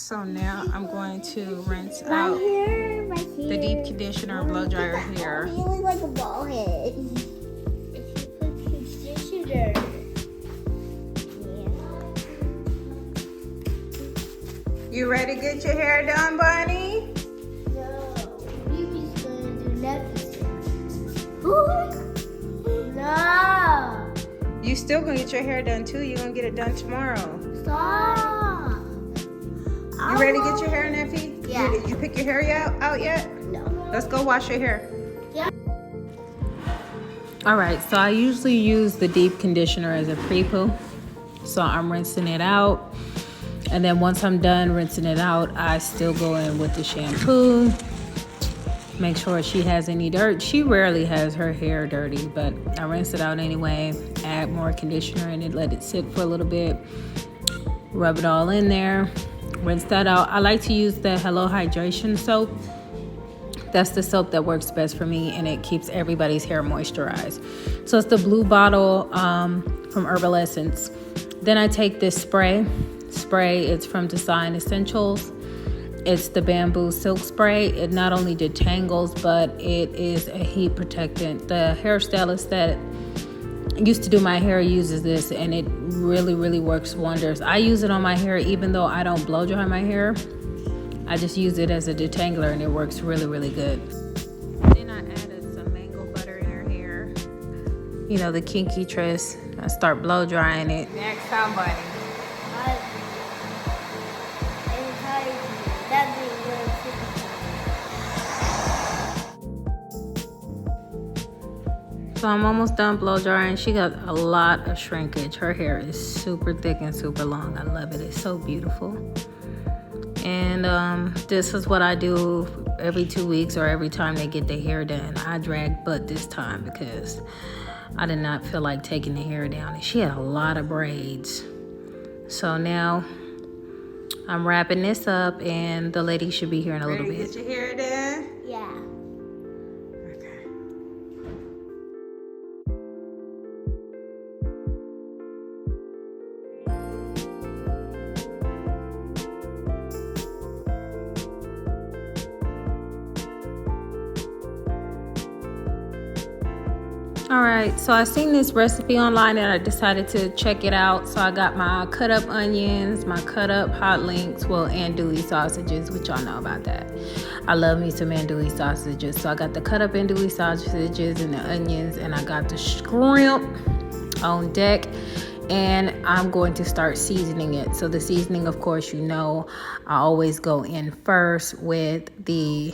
So now I'm going to rinse out the deep conditioner and blow dry her hair. He looks like a ball head. If you put conditioner. Yeah. You ready to get your hair done, Bunny? No, you just gonna do nothing. No. You still gonna get your hair done too. You're gonna get it done tomorrow. Stop. You ready to get your hair, Neffy? Yeah. Did you pick your hair out yet? No. Let's go wash your hair. Yeah. All right, so I usually use the deep conditioner as a pre-poo. So I'm rinsing it out. And then once I'm done rinsing it out, I still go in with the shampoo. Make sure she has any dirt. She rarely has her hair dirty, but I rinse it out anyway. Add more conditioner in it, let it sit for a little bit. Rub it all in there. Rinse that out. I like to use the Hello Hydration soap. That's the soap that works best for me, and it keeps everybody's hair moisturized. So it's the blue bottle from Herbal Essence. Then I take this spray. It's from Design Essentials. It's the bamboo silk spray. It not only detangles, but it is a heat protectant. The hairstylist that used to do my hair uses this, and it really works wonders. I use it on my hair even though I don't blow dry my hair. I just use it as a detangler, and it works really good. Then I added some mango butter in her hair. You know, the kinky tress. I start blow drying it. Next time, Bunny. So I'm almost done blow drying. She got a lot of shrinkage. Her hair is super thick and super long. I love it. It's so beautiful. And this is what I do every 2 weeks or every time they get their hair done. I drag butt this time because I did not feel like taking the hair down. And she had a lot of braids. So now I'm wrapping this up, and the lady should be here in a little bit. Get your hair done? Yeah. All right, so I seen this recipe online and I decided to check it out. So I got my cut up onions, my cut up hot links, andouille sausages, which y'all know about that. I love me some andouille sausages. So I got the cut up andouille sausages and the onions, and I got the shrimp on deck, and I'm going to start seasoning it. So the seasoning, of course, you know, I always go in first with the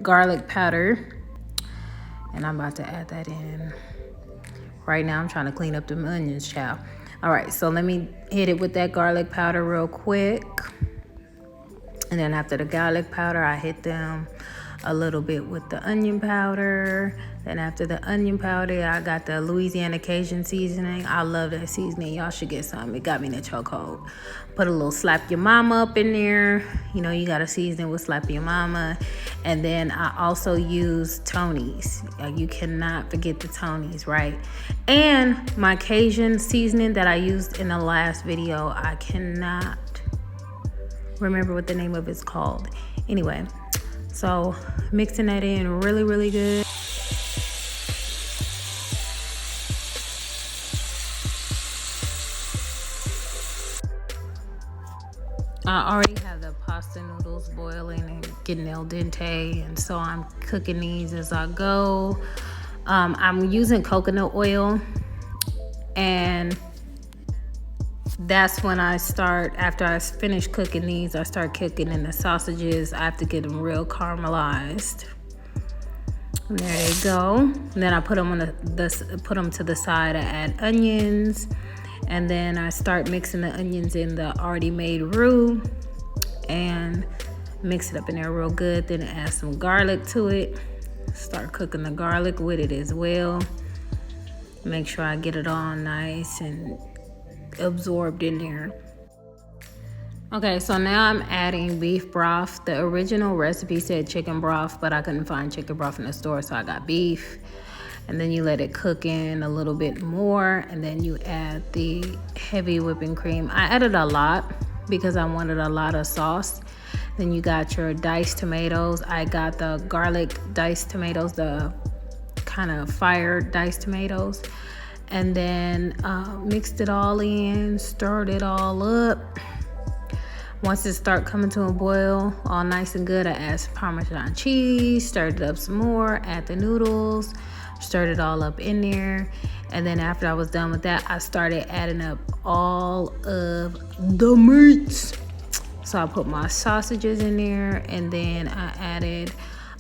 garlic powder. And I'm about to add that in. Right now, I'm trying to clean up the onions, child. All right, so let me hit it with that garlic powder real quick. And then after the garlic powder, I hit them a little bit with the onion powder. Then after the onion powder, I got the Louisiana Cajun seasoning. I love that seasoning. Y'all should get some. It got me in a chokehold. Put a little slap your mama up in there. You know, you got to season with slap your mama. And then I also use Tony's. You cannot forget the Tony's, right? And my Cajun seasoning that I used in the last video, I cannot remember what the name of it's called. Anyway, so mixing that in really good. I already have the pasta noodles boiling and getting al dente, and so I'm cooking these as I go. I'm using coconut oil, and that's when I start, after I finish cooking these, I start cooking in the sausages. I have to get them real caramelized. And there they go. And then I put them on put them to the side. I add onions, and then I start mixing the onions in the already made roux and mix it up in there real good. Then add some garlic to it. Start cooking the garlic with it as well. Make sure I get it all nice and absorbed in there. Okay, so now I'm adding beef broth. The original recipe said chicken broth, but I couldn't find chicken broth in the store, so I got beef. And then you let it cook in a little bit more, and then you add the heavy whipping cream. I added a lot because I wanted a lot of sauce. Then you got your diced tomatoes. I got the garlic diced tomatoes, the kind of fire diced tomatoes. And then mixed it all in, stirred it all up. Once it start coming to a boil, all nice and good, I add some Parmesan cheese, stirred it up some more, add the noodles, stirred it all up in there. And then after I was done with that, I started adding up all of the meats. So I put my sausages in there, and then I added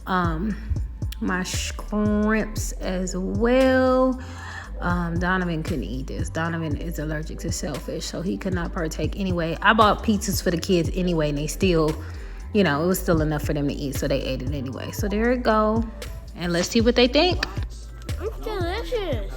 my shrimps as well. Donovan couldn't eat this. Donovan is allergic to shellfish, so he could not partake anyway. I bought pizzas for the kids anyway, and they still, it was still enough for them to eat, so they ate it anyway. So there it go. And let's see what they think. It's delicious.